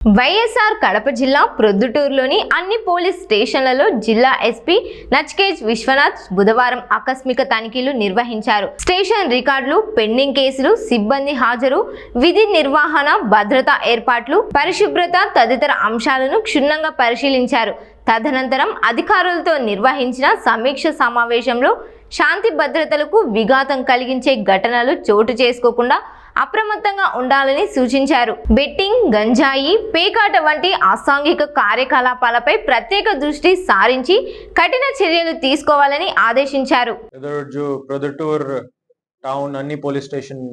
వైఎస్ఆర్ కడప జిల్లా ప్రొద్దుటూరులోని అన్ని పోలీస్ స్టేషన్లలో జిల్లా ఎస్పీ నచికేత్ విశ్వనాథ్ బుధవారం ఆకస్మిక తనిఖీలు నిర్వహించారు. స్టేషన్ రికార్డులు, పెండింగ్ కేసులు, సిబ్బంది హాజరు, విధి నిర్వహణ, భద్రతా ఏర్పాట్లు, పరిశుభ్రత తదితర అంశాలను క్షుణ్ణంగా పరిశీలించారు. తదనంతరం అధికారులతో నిర్వహించిన సమీక్ష సమావేశంలో శాంతి భద్రతలకు విఘాతం కలిగించే ఘటనలు చోటు చేసుకోకుండా అప్రమత్తంగా ఉండాలని సూచించారు. బెట్టింగ్, గంజాయి, పేకాట వంటి అసాంఘిక కార్యకలాపాలపై ప్రత్యేక దృష్టి సారించి కఠిన చర్యలు తీసుకోవాలని ఆదేశించారు. ప్రొద్దుటూర్ టౌన్ అన్ని పోలీస్ స్టేషన్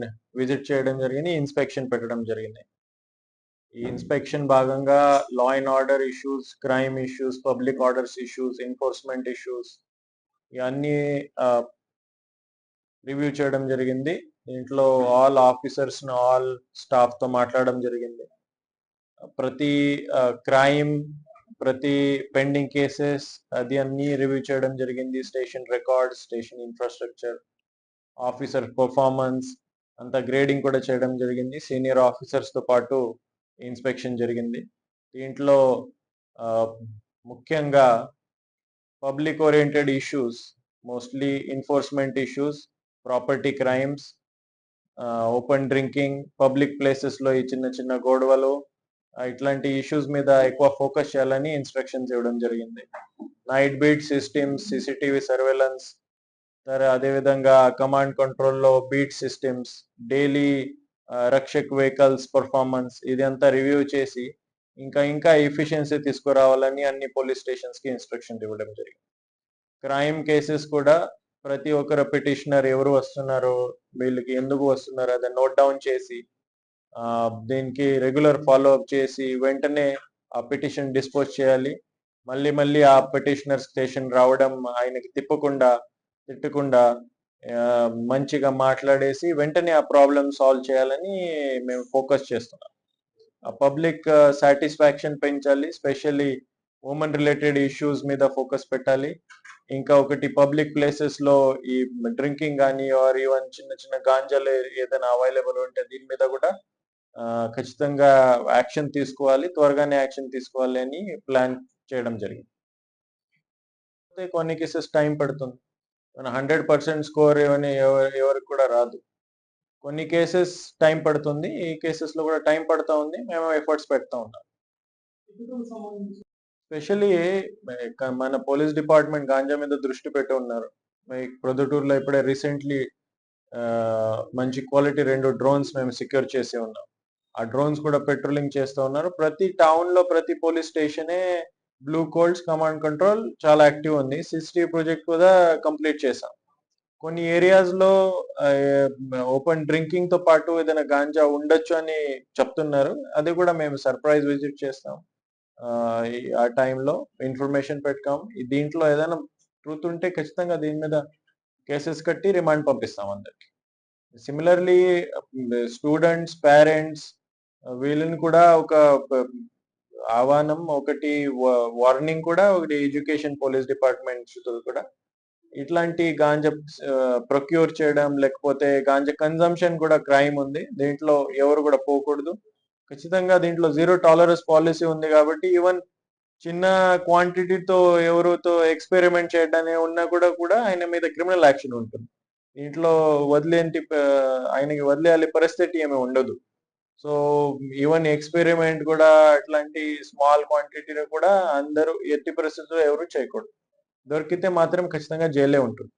విజిట్ చేయడం జరిగింది, ఇన్స్పెక్షన్ పెట్టడం జరిగింది. ఈ ఇన్స్పెక్షన్ భాగంగా law and order issues, crime issues, public orders issues, enforcement issues ఇవన్నీ రివ్యూ చేయడం జరిగింది. దీంట్లో ఆల్ ఆఫీసర్స్ ఆల్ స్టాఫ్ తో మాట్లాడడం జరిగింది. ప్రతి క్రైమ్, ప్రతి పెండింగ్ కేసెస్ అది అన్ని రివ్యూ చేయడం జరిగింది. Station records, station infrastructure, officer performance అంతా గ్రేడింగ్ కూడా చేయడం జరిగింది. సీనియర్ ఆఫీసర్స్ తో పాటు ఇన్స్పెక్షన్ జరిగింది. దీంట్లో ముఖ్యంగా public oriented issues, mostly enforcement issues, property crimes, open drinking, public places లో ఈ చిన్న చిన్న గొడవలు, ఇట్లాంటి ఇష్యూస్ మీద ఎక్కువ ఫోకస్ చేయాలని ఇన్స్ట్రక్షన్స్ ఇవ్వడం జరిగింది. Night beat systems, CCTV surveillance, అదేవిధంగా కమాండ్ కంట్రోల్లో beat systems, daily Rakshak vehicles performance ఇదంతా రివ్యూ చేసి ఇంకా ఎఫిషియన్సీ తీసుకురావాలని అన్ని పోలీస్ స్టేషన్స్ కి ఇన్స్ట్రక్షన్ ఇవ్వడం జరిగింది. క్రైమ్ కేసెస్ కూడా ప్రతి ఒక్కరు పిటిషనర్ ఎవరు వస్తున్నారు, వీళ్ళకి ఎందుకు వస్తున్నారు అదే నోట్ డౌన్ చేసి దీనికి రెగ్యులర్ ఫాలో అప్ చేసి వెంటనే ఆ పిటిషన్ డిస్పోజ్ చేయాలి. మళ్ళీ ఆ పిటిషనర్ స్టేషన్ రావడం ఆయనకి తిట్టకుండా మంచిగా మాట్లాడేసి వెంటనే ఆ ప్రాబ్లమ్ సాల్వ్ చేయాలని మేము ఫోకస్ చేస్తున్నాం. ఆ పబ్లిక్ సాటిస్ఫాక్షన్ పెంచాలి, స్పెషల్లీ ఉమెన్ రిలేటెడ్ ఇష్యూస్ మీద ఫోకస్ పెట్టాలి. ఇంకా ఒకటి పబ్లిక్ ప్లేసెస్ లో ఈ డ్రింకింగ్ కానీ ఆర్ ఈవెన్ చిన్న చిన్న గాంజాలు ఏదైనా అవైలబుల్ ఉంటే దీని మీద కూడా ఖచ్చితంగా యాక్షన్ తీసుకోవాలి, త్వరగానే యాక్షన్ తీసుకోవాలి అని ప్లాన్ చేయడం జరిగింది. కొన్ని కేసెస్ టైం పడుతుంది, 100% స్కోర్ ఎవరికి కూడా రాదు. కొన్ని కేసెస్ టైం పడుతుంది, ఈ కేసెస్ లో కూడా టైం పడుతూ ఉంది, మేము ఎఫర్ట్స్ పెడతా ఉన్నాం. స్పెషల్లీ మన పోలీస్ డిపార్ట్మెంట్ గాంజా మీద దృష్టి పెట్టి ఉన్నారు. ప్రొద్దుటూరులో ఇప్పుడే రీసెంట్లీ మంచి క్వాలిటీ 2 డ్రోన్స్ మేము సెక్యూర్ చేసి ఉన్నాం. ఆ డ్రోన్స్ కూడా పెట్రోలింగ్ చేస్తూ ఉన్నారు. ప్రతి టౌన్ లో ప్రతి పోలీస్ స్టేషనే బ్లూ కోల్డ్స్ కమాండ్ కంట్రోల్ చాలా యాక్టివ్ ఉంది. సిసిటివి ప్రాజెక్ట్ కూడా కంప్లీట్ చేసాం. కొన్ని ఏరియాస్ లో ఓపెన్ డ్రింకింగ్ తో పాటు ఏదైనా గాంజా ఉండొచ్చు అని చెప్తున్నారు. అది కూడా మేము సర్ప్రైజ్ విజిట్ చేస్తాం. ఆ టైంలో ఇన్ఫర్మేషన్ పెట్టాం. దీంట్లో ఏదైనా ట్రూత్ ఉంటే ఖచ్చితంగా దీని మీద కేసెస్ కట్టి రిమాండ్ పంపిస్తాం అందరికి. సిమిలర్లీ స్టూడెంట్స్, పేరెంట్స్ వీళ్ళని కూడా ఒక ఆహ్వానం, ఒకటి వార్నింగ్ కూడా, ఒకటి ఎడ్యుకేషన్ పోలీస్ డిపార్ట్మెంట్ కూడా ఇట్లాంటి గాంజా ప్రొక్యూర్ చేయడం లేకపోతే గాంజా కన్జంప్షన్ కూడా క్రైమ్ ఉంది. దీంట్లో ఎవరు కూడా పోకూడదు. ఖచ్చితంగా దీంట్లో 0 టాలరెన్స్ పాలసీ ఉంది కాబట్టి ఈవెన్ చిన్న క్వాంటిటీతో ఎవరితో ఎక్స్పెరిమెంట్ చేయడానికి ఉన్నా కూడా ఆయన మీద క్రిమినల్ యాక్షన్ ఉంటుంది. దీంట్లో ఆయనకి వదిలేయాలి పరిస్థితి ఏమీ ఉండదు. సో ఈవెన్ ఎక్స్పెరిమెంట్ కూడా అట్లాంటి స్మాల్ క్వాంటిటీలో కూడా అందరూ ఎట్టి పరిస్థితుల్లో ఎవరు చేయకూడదు. దొరికితే మాత్రం ఖచ్చితంగా జైలే ఉంటుంది.